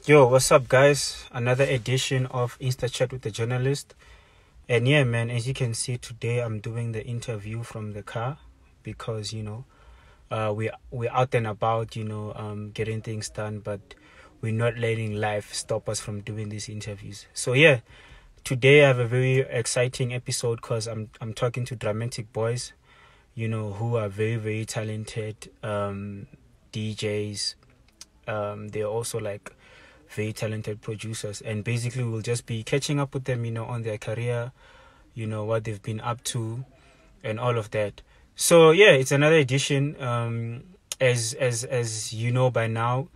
Yo, what's up, guys? Another edition of Insta Chat with the Journalist. And yeah, man, as you can see today, I'm doing the interview from the car because we're out and about, getting things done, but we're not letting life stop us from doing these interviews. So yeah, today I have a very exciting episode because I'm talking to DrumeticBoyz, who are very very talented DJs. They're also like very talented producers, and basically we'll just be catching up with them, on their career, what they've been up to and all of that. So yeah, it's another edition. As you know by now,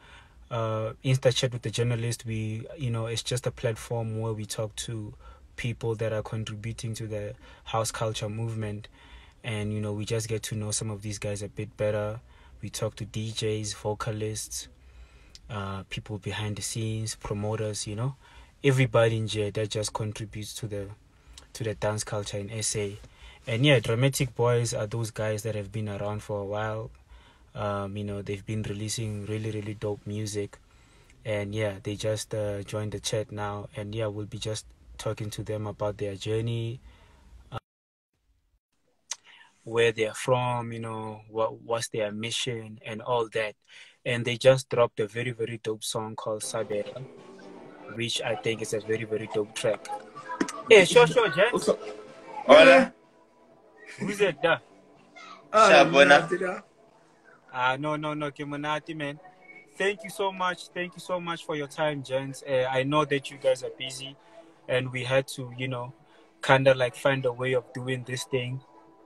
Insta Chat with the Journalist, it's just a platform where we talk to people that are contributing to the house culture movement, and we just get to know some of these guys a bit better. We talk to DJs, vocalists, people behind the scenes, promoters, everybody in here that just contributes to the dance culture in SA. And yeah, DrumeticBoyz are those guys that have been around for a while. They've been releasing really really dope music, and yeah, they just joined the chat now, and yeah, we'll be just talking to them about their journey, where they're from, what's their mission and all that. And they just dropped a very very dope song called Sabela, which I think is a very very dope track. Hey, sure, gents. Hola. Who's it? Da? Shabona. No, Kemonati, man. Thank you so much. Thank you so much for your time, gents. I know that you guys are busy, and we had to, kind of like find a way of doing this thing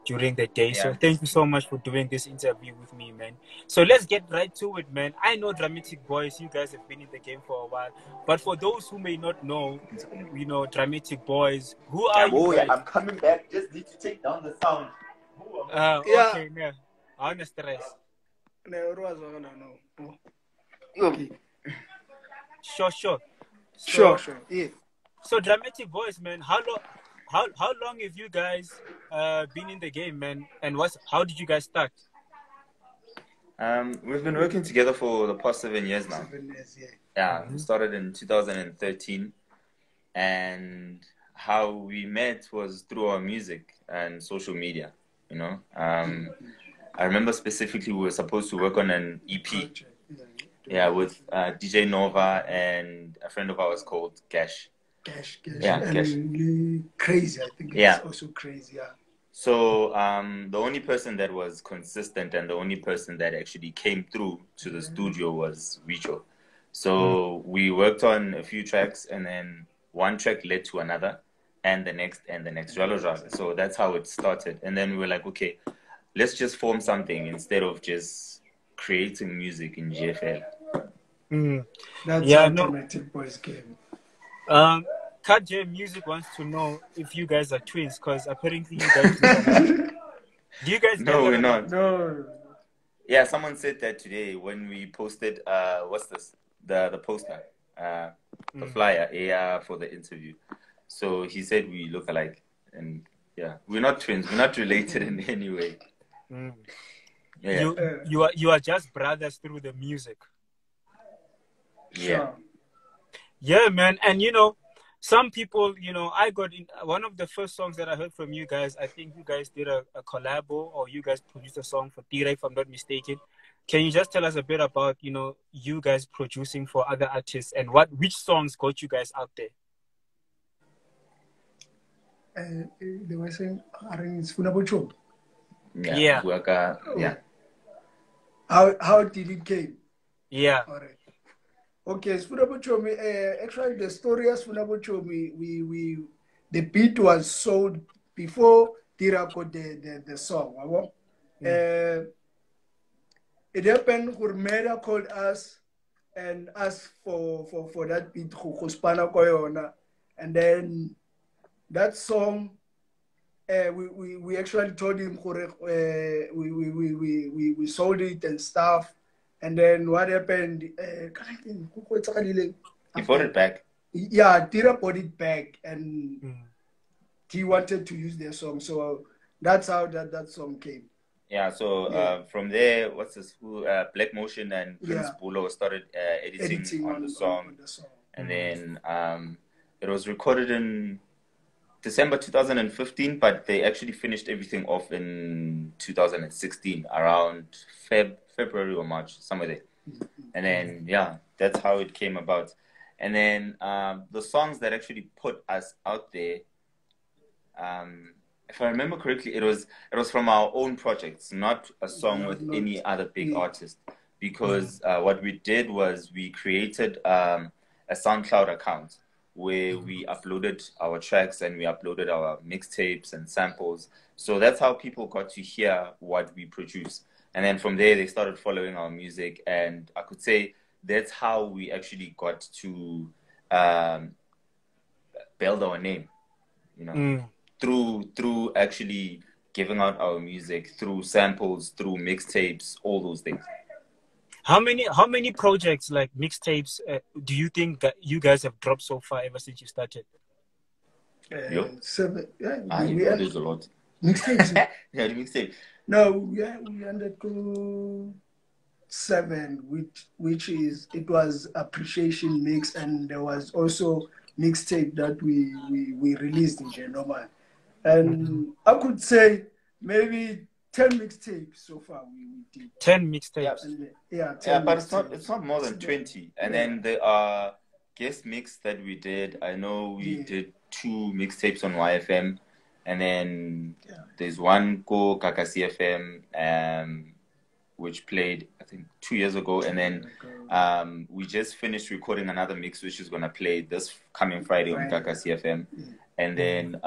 during the day. Yeah. So thank you so much for doing this interview with me, man. So let's get right to it, man. I know DrumeticBoyz, you guys have been in the game for a while, but for those who may not know, DrumeticBoyz, who are you guys? I'm coming back. Just need to take down the sound. Okay, man. On stress. Okay. Sure. Sure. Yeah. So DrumeticBoyz, man, how long have you guys been in the game, man? And how did you guys start? We've been working together for the past 7 years now. 7 years, yeah. Yeah, we started in 2013, and how we met was through our music and social media. I remember specifically we were supposed to work on an EP. Yeah, with DJ Nova and a friend of ours called Cash. Yeah, and Cash. Crazy, I think. Yeah. It's also crazy, yeah. So the only person that was consistent and the only person that actually came through to the studio was Wijo. So we worked on a few tracks, and then one track led to another, and the next, jalo. So that's how it started. And then we were like, okay, let's just form something instead of just creating music in GFL. That's how DrumeticBoyz came. Cut J Music wants to know if you guys are twins, because apparently you guys do you guys? No, we're not. No. Yeah, someone said that today when we posted what's this? The poster, the flyer, for the interview. So he said we look alike, and yeah, we're not twins. We're not related in any way. Yeah. You are just brothers through the music. Yeah. Sure. Yeah, man. And some people, I got in one of the first songs that I heard from you guys. I think you guys did a collabo, or you guys produced a song for Tira, if I'm not mistaken. Can you just tell us a bit about, you guys producing for other artists, and which songs got you guys out there? They were saying, Sfuna Abo Chomi. Yeah. Yeah. How did it came? Yeah. All right. Okay, Sfuna Abo Chomi. Actually, the story of Sfuna Abo Chomi, the beat was sold before Tira got the song. It happened. Hurmeda called us and asked for that beat, Huspana Koyona, and then that song. We actually told him we sold it and stuff. And then what happened? He bought it back. Yeah, Tira bought it back, and he wanted to use their song. So that's how that song came. Yeah, so from there, what's this? Black Motion and Prince Bulo started editing on the song. And then it was recorded in December 2015, but they actually finished everything off in 2016, around February or March, somewhere there. And then, yeah, that's how it came about. And then the songs that actually put us out there, if I remember correctly, it was from our own projects, not a song with any other big artist. Because what we did was we created a SoundCloud account where we uploaded our tracks and we uploaded our mixtapes and samples. So that's how people got to hear what we produce. And then from there, they started following our music. And I could say that's how we actually got to build our name, you know, through actually giving out our music, through samples, through mixtapes, all those things. How many projects, like mixtapes, do you think that you guys have dropped so far ever since you started? 7. Yeah, there's a lot. Mixtapes. Yeah, the mixtape. No, we undergo 7, which is, it was appreciation mix, and there was also mixtape that we released in Genoma. And I could say maybe 10 mixtapes so far we did. 10 mixtapes. Yeah, 10 yeah, but mixtapes. it's not more than 20. And then there are guest mix that we did. I know we did 2 mixtapes on YFM, and then there's one Go Kakasi FM, which played I think 2 years ago, and then we just finished recording another mix which is gonna play this coming Friday on Kakasi FM, and then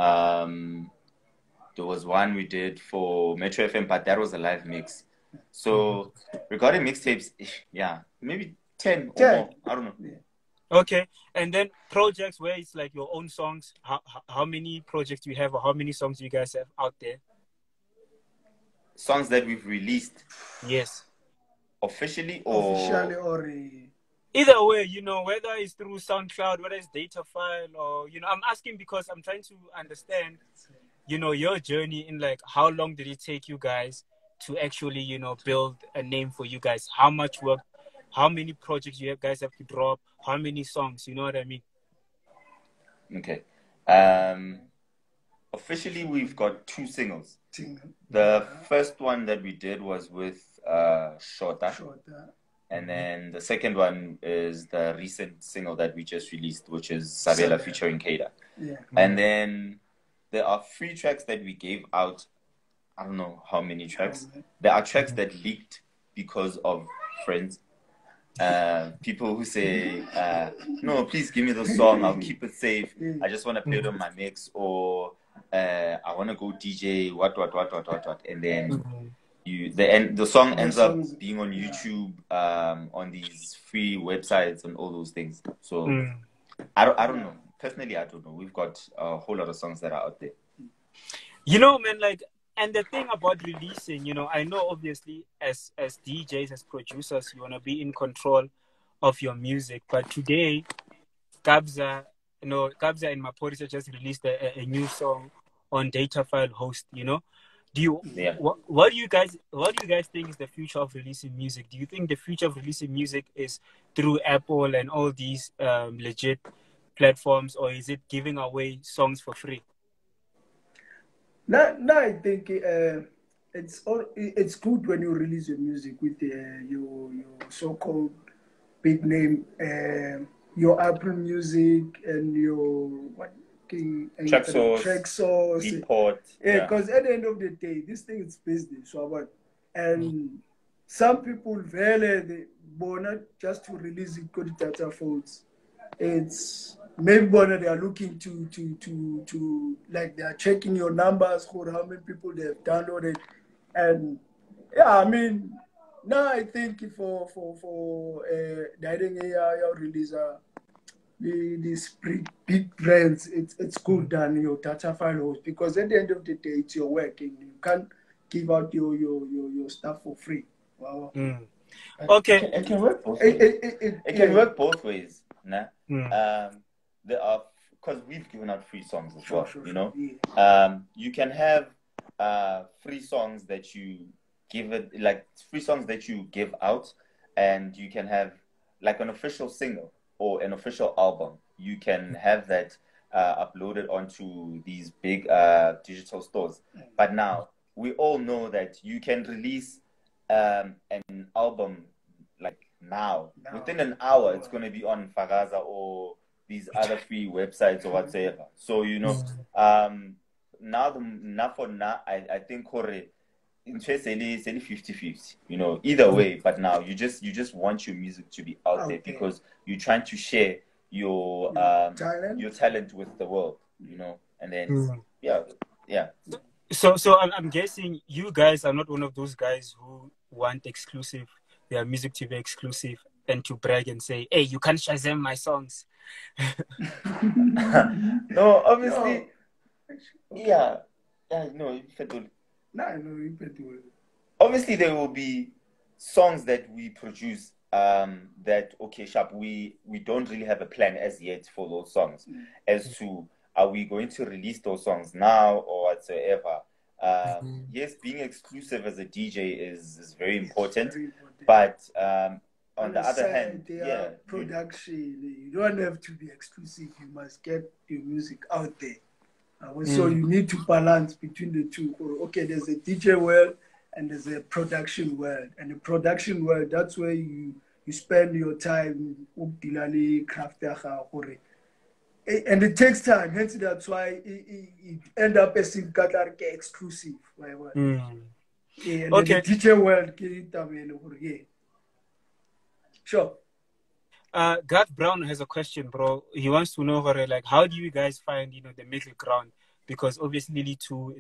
there was one we did for Metro FM, but that was a live mix. So regarding mixtapes, yeah, maybe 10 or more. I don't know. Okay, and then projects where it's like your own songs. How many projects do you have, or how many songs do you guys have out there? Songs that we've released. Yes. Officially or either way, you know, whether it's through SoundCloud, whether it's data file, or, you know, I'm asking because I'm trying to understand, you know, your journey in, like, how long did it take you guys to actually, you know, build a name for you guys? How much work, how many projects you guys have to drop, how many songs, you know what I mean? Okay. Officially, we've got 2 singles. The first one that we did was with Shota. And then the second one is the recent single that we just released, which is Sabela featuring Khaeda. Yeah. And then there are 3 tracks that we gave out. I don't know how many tracks. There are tracks that leaked because of friends. People who say, no, please give me the song. I'll keep it safe. I just want to play it on my mix. Or I want to go DJ, what. And then the song ends up being on YouTube, on these free websites and all those things. So I don't know. Personally, I don't know. We've got a whole lot of songs that are out there. You know, man, like, and the thing about releasing, you know, I know obviously as DJs, as producers, you want to be in control of your music. But today, Kabza and Maphorisa just released a new song on Data File Host, you know. What do you guys think is the future of releasing music? Do you think the future of releasing music is through Apple and all these legit platforms, or is it giving away songs for free? No, I think it's good when you release your music with your so-called big name, your Apple Music and your track source, Beatport. Yeah, because at the end of the day, this thing is business. So and some people they born just to release it good data phones. It's maybe they are looking to like they are checking your numbers for how many people they have downloaded, and yeah, I mean now I think for release these big brands, it's good than your data file host, because at the end of the day it's your work and you can't give out your stuff for free. Wow. Okay, it can work both ways. It can work both ways. Nah. There are, because we've given out free songs as well, you know. You can have free songs that you give it like free songs that you give out, and you can have like an official single or an official album. You can have that uploaded onto these big digital stores. But now we all know that you can release an album like now within an hour. It's going to be on Fagaza or these other free websites or whatsoever. So I think interest is 50-50, either way. But now you just want your music to be out there because you're trying to share your talent with the world, and then yeah. So I'm guessing you guys are not one of those guys who want their music to be exclusive and to brag and say, hey, you can't Shazam my songs. No, obviously. Obviously there will be songs that we produce that sharp, we don't really have a plan as yet for those songs as to are we going to release those songs now or whatsoever. Yes, being exclusive as a DJ is very important, but on the other hand, production, you don't have to be exclusive. You must get your music out there. So you need to balance between the two. Okay, there's a DJ world and there's a production world. And the production world, that's where you spend your time and it takes time. Hence, that's why it end up as exclusive. And the DJ world, sure. God Brown has a question, bro. He wants to know like, how do you guys find the middle ground? Because obviously two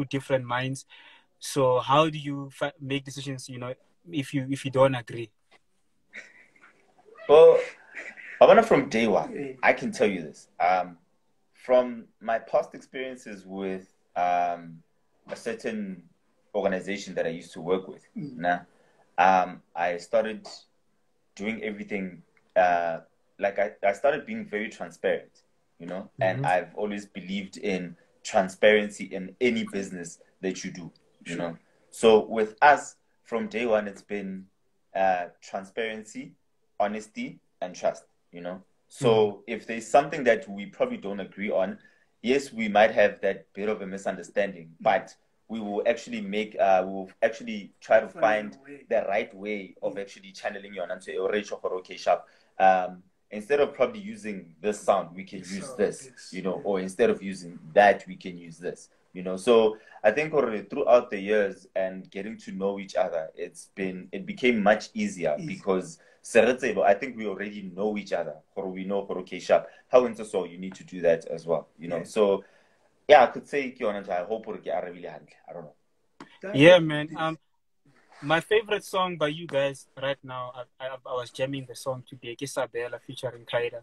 different minds. So how do you make decisions? If you don't agree. Well, from day one, I can tell you this. From my past experiences with a certain organization that I used to work with, I started doing everything. I started being very transparent, and I've always believed in transparency in any business that you do, So with us, from day one, it's been transparency, honesty, and trust, So if there's something that we probably don't agree on, yes, we might have that bit of a misunderstanding, but we will actually try to find the right way of actually channeling your answer or sharp. Instead of probably using this sound, we can use this, or instead of using that, we can use this, So I think throughout the years and getting to know each other, it became much easier because I think we already know each other, or we know sharp. How into so you need to do that as well, So yeah, I could say I hope I don't know. Yeah, man. My favorite song by you guys right now, I was jamming the song today, Sabela featuring Khaeda.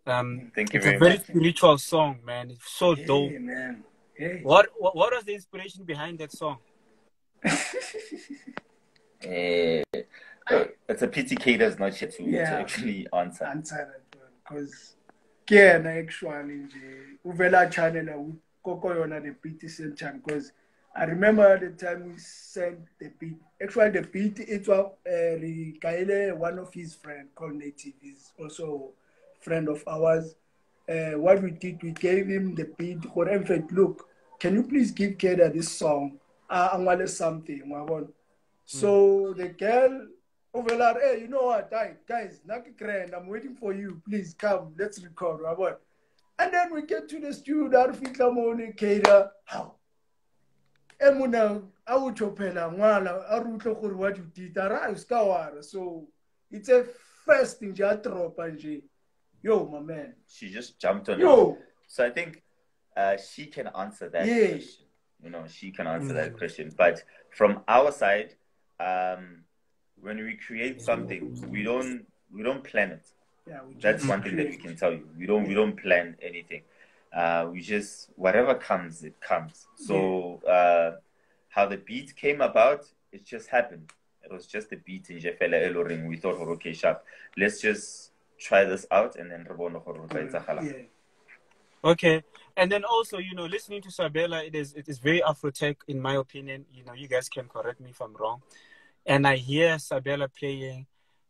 Thank you it's very a very much. spiritual song, man. It's so dope. Man. Hey. What was the inspiration behind that song? It's a pity Khaeda's not here to actually answer. Answer that one, because actually uvela channel koko yona the beat center, because I remember the time we sent the beat. Actually, the beat, it was Khaeda, one of his friends called Native, is also a friend of ours. What we did, we gave him the beat. Look, can you please give Khaeda this song? I want something. So the girl over there, hey, you know what, guys, I'm waiting for you. Please come, let's record. And then we get to the studio, Khaeda, how? Emuna awuchophela ngwala arutle gore what you did ara uska wara, so it's a first thing nje drop nje. Yo, my man, she just jumped on it. So I think she can answer that question. She can answer that question. But from our side, when we create something, we don't plan it. That's one thing that we can tell you. We don't plan anything. We just, whatever comes, it comes. So how the beat came about, it just happened. It was just a beat in Jefela Eloring. We thought, okay, sharp, let's just try this out and then Okay. And then also, you know, listening to Sabela, it is very Afro-tech, in my opinion. You know, you guys can correct me if I'm wrong. And I hear Sabela playing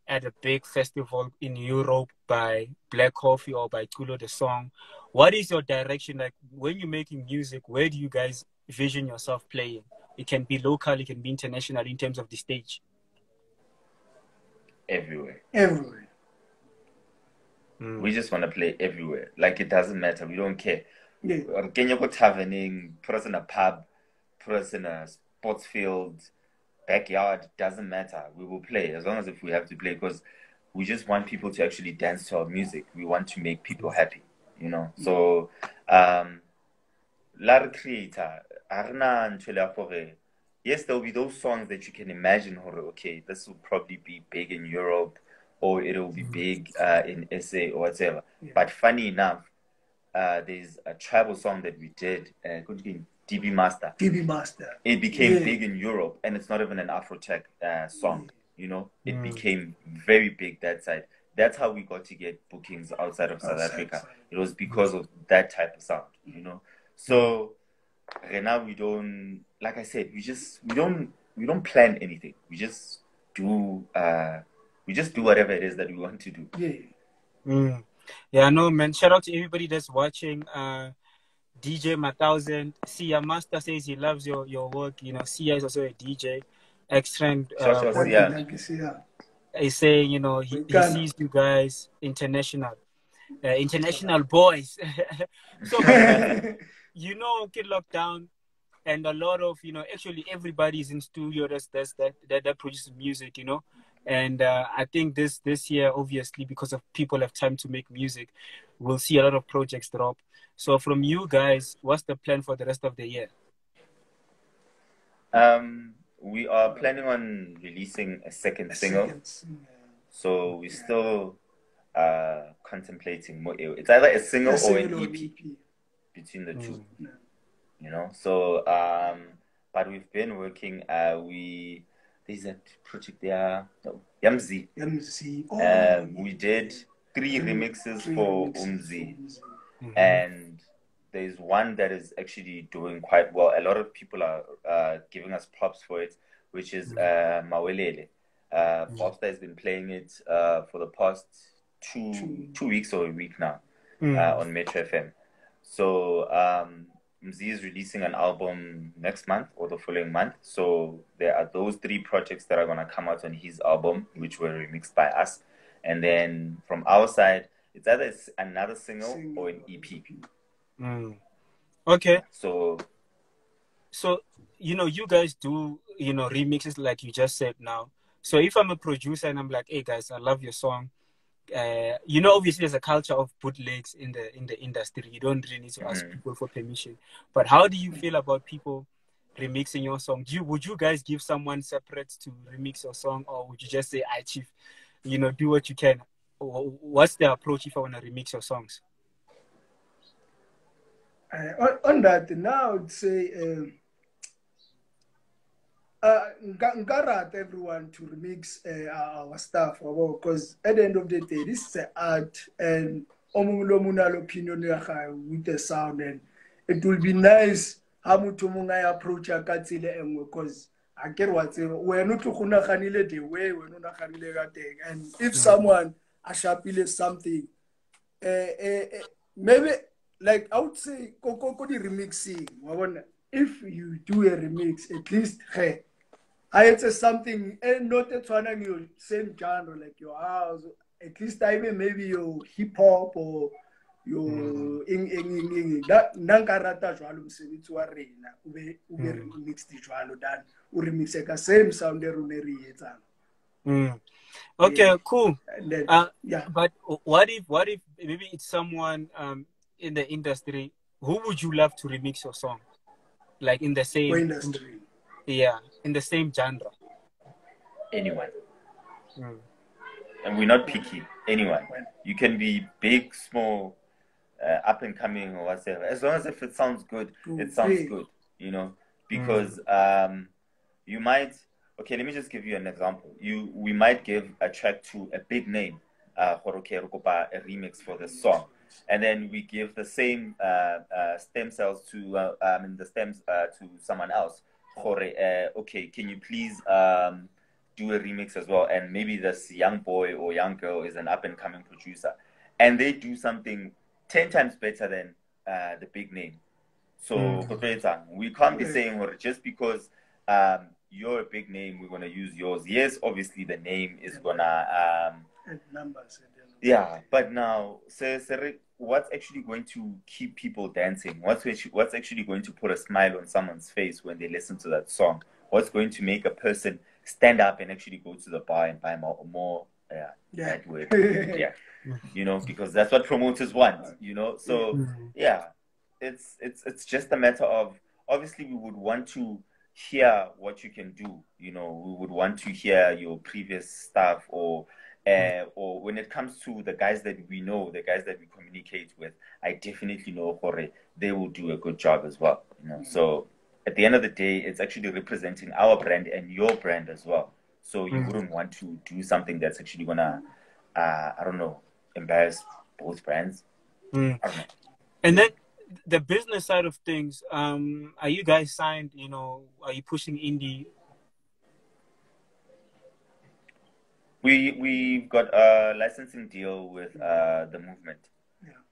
at a big festival in Europe by Black Coffee or by Tulo the Song. What is your direction? Like, when you're making music, where do you guys vision yourself playing? It can be local, it can be international in terms of the stage. Everywhere. Everywhere. We just want to play everywhere. Like, it doesn't matter. We don't care. Yeah. Can you go taverning, put us in a pub, put us in a sports field, backyard, doesn't matter. We will play as long as if we have to play, because we just want people to actually dance to our music. We want to make people happy, you know. So, lot of creator, yes, there will be those songs that you can imagine, okay, this will probably be big in Europe, or it will be big in SA or whatever. Yeah. But funny enough, there's a tribal song that we did, DB Master. DB Master. It became big in Europe, and it's not even an Afro-tech song, you know. It became very big that side. That's how we got to get bookings outside of South Africa. It was because of that type of sound, you know. So right now we don't, like I said, we don't plan anything. We just do whatever it is that we want to do. Yeah. Yeah, no, man. Shout out to everybody that's watching. DJ 1000. Sia Master says he loves your work. You know, Sia is also a DJ. Excellent. Is saying, you know, he sees you guys international boys. So, you know, Kid Lockdown, and a lot of, you know, actually everybody's in studio that produces music, you know. And I think this year, obviously, because of people have time to make music, we'll see a lot of projects drop. So from you guys, what's the plan for the rest of the year? We are planning on releasing a second single. So we're still contemplating. It's either a single or an EP between the two. You know. So but we've been working. There's a project there. Mzansi. We did 3 remixes for Mzansi. And there's one that is actually doing quite well. A lot of people are giving us props for it, which is Mphahlele. Bobster has been playing it for the past two weeks or a week now on Metro FM. So Mzee is releasing an album next month or the following month. So there are those 3 projects that are going to come out on his album, which were remixed by us. And then from our side, it's either another single or an EP. Okay. So, you know, you guys do, you know, remixes like you just said now. So if I'm a producer and I'm like, hey guys, I love your song. You know, obviously there's a culture of bootlegs in the industry. You don't really need to ask people for permission. But how do you feel about people remixing your song? Would you guys give someone separate to remix your song, or would you just say, "I chief, you know, do what you can"? What's the approach if I want to remix your songs? On that, now I would say encourage everyone to remix our stuff, because at the end of the day, this is art, and opinion with the sound, and it will be nice how much approach a because I get what we're not the way we're not, and if someone ashapile something, maybe, like I would say, the remixing. If you do a remix, at least I say something and not a your same genre like your house. At least maybe your hip hop or your that nangarata jwalo msebetsi wa rena ube remix di jwalo dan o remix ka same sound e rona re etsang. Okay, cool. Then, but what if maybe it's someone in the industry? Who would you love to remix your song? Like in the same industry. In the same genre. Anyone. And we're not picky. Anyone. You can be big, small, up and coming or whatever. As long as if it sounds good, it sounds good, you know. Because you might, okay, let me just give you an example. We might give a track to a big name, okay, a remix for the song. And then we give the same stem cells to the stems to someone else. Okay, can you please do a remix as well? And maybe this young boy or young girl is an up and coming producer, and they do something 10 times better than the big name. So we can't be saying, or just because you're a big name, we're gonna use yours. Yes, obviously the name is gonna numbers. Yeah, but now, what's actually going to keep people dancing? What's actually going to put a smile on someone's face when they listen to that song? What's going to make a person stand up and actually go to the bar and buy more that word. Yeah. You know, because that's what promoters want, you know? So yeah, it's just a matter of, obviously we would want to hear what you can do, you know, we would want to hear your previous stuff, or when it comes to the guys that we know, the guys that we communicate with, I definitely know they will do a good job as well, you know. So at the end of the day, it's actually representing our brand and your brand as well. So you wouldn't want to do something that's actually gonna, I don't know, embarrass both brands. I don't know. And then the business side of things, are you guys signed? You know, are you pushing indie? We've got a licensing deal with The Movement.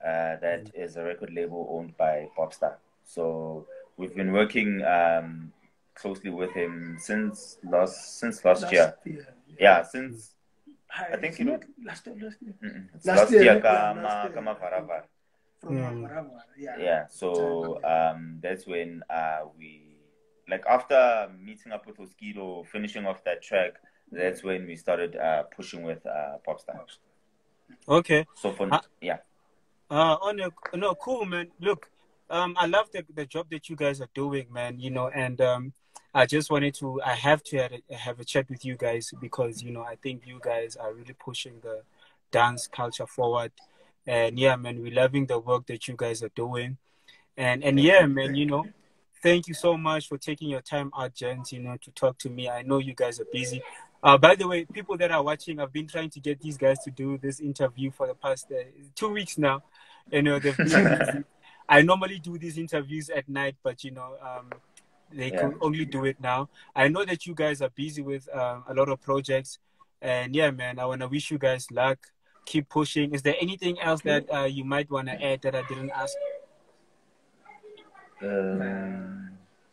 That is a record label owned by Popstar. So we've been working closely with him since last year. Yeah, since I think last year. It's last year. Mavaravara. Yeah. So that's when we, like, after meeting up with Oskido, finishing off that track, that's when we started pushing with Popstar. Okay. So for yeah. No, cool, man. Look, I love the job that you guys are doing, man. You know, and I just wanted to, I have to have a chat with you guys because, you know, I think you guys are really pushing the dance culture forward. And yeah, man, we're loving the work that you guys are doing. And yeah, man, you know, thank you so much for taking your time out, gents, you know, to talk to me. I know you guys are busy. By the way, people that are watching, I've been trying to get these guys to do this interview for the past 2 weeks now. You know, they've been busy. I normally do these interviews at night, but, you know, they could only do it now. I know that you guys are busy with a lot of projects. And yeah, man, I want to wish you guys luck. Keep pushing. Is there anything else that you might want to add that I didn't ask?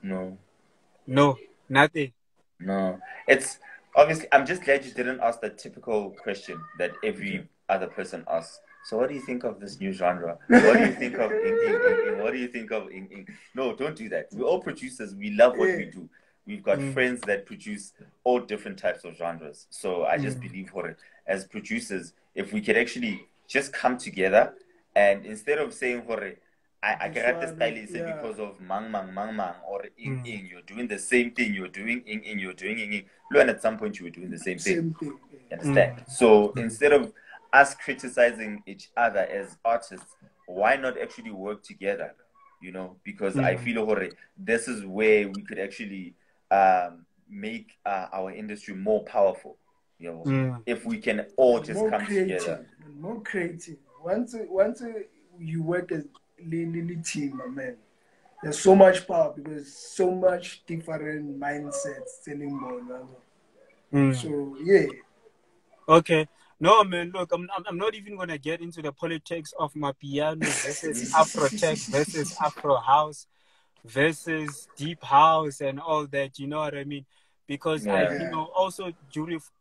No. No, nothing. No. It's obviously, I'm just glad you didn't ask the typical question that every other person asks. So what do you think of this new genre? What do you think of what do you think of No, don't do that. We're all producers. We love what we do. We've got friends that produce all different types of genres. So I just believe as producers, if we could actually just come together and instead of saying I get the style is because of mang, or you're doing the same thing, you're doing you're doing Learn at some point you were doing the same thing. Understand? So instead of us criticizing each other as artists, why not actually work together? You know, because I feel this is where we could actually make our industry more powerful. You know, if we can all just come together. More creative. Once you work as little team, man, there's so much power because so much different mindsets selling more. So yeah. Okay. No, man, look, I'm not even going to get into the politics of my piano versus Afro tech versus Afro house versus deep house and all that, you know what I mean? Because you know, also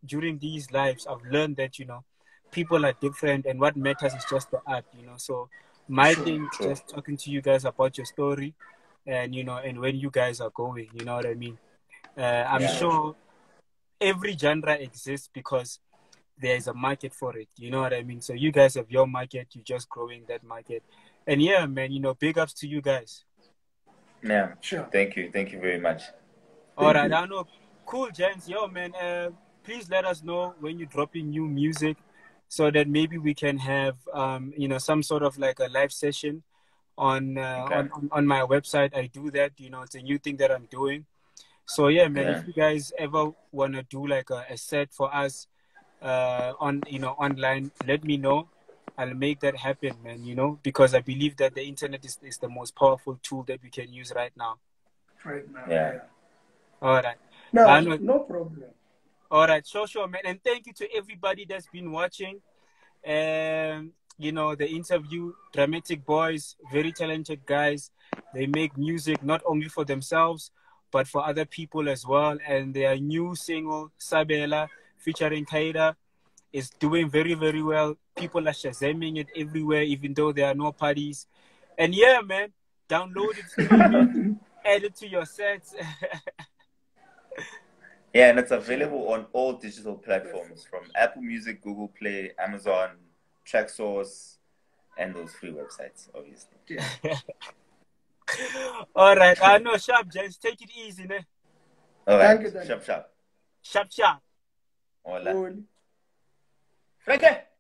during these lives, I've learned that, you know, people are different and what matters is just the art, you know. So my thing is just talking to you guys about your story and, you know, and when you guys are going, you know what I mean? I'm sure every genre exists because there's a market for it, you know what I mean? So you guys have your market, you're just growing that market. And yeah, man, you know, big ups to you guys. Yeah, sure. Thank you very much. All right, I know. Cool, gents. Yo, man, please let us know when you're dropping new music so that maybe we can have, you know, some sort of like a live session on my website. I do that, you know, it's a new thing that I'm doing. So yeah, man, if you guys ever want to do like a set for us, on online, let me know. I'll make that happen, man, because I believe that the internet is the most powerful tool that we can use right now. Right now. Yeah. All right. No problem. All right. Sure, man. And thank you to everybody that's been watching. The interview, DrumeticBoyz, very talented guys. They make music not only for themselves, but for other people as well. And their new single, Sabela, featuring Khaeda, is doing very, very well. People are shazamming it everywhere, even though there are no parties. And yeah, man, download it, stream it, add it to your sets. Yeah, and it's available on all digital platforms, from Apple Music, Google Play, Amazon, TrackSource, and those free websites, obviously. Yeah. All right. No, sharp, gents. Take it easy, ne? All right. Thank you. Sharp. Sharp. Hola. Cool. Frankie!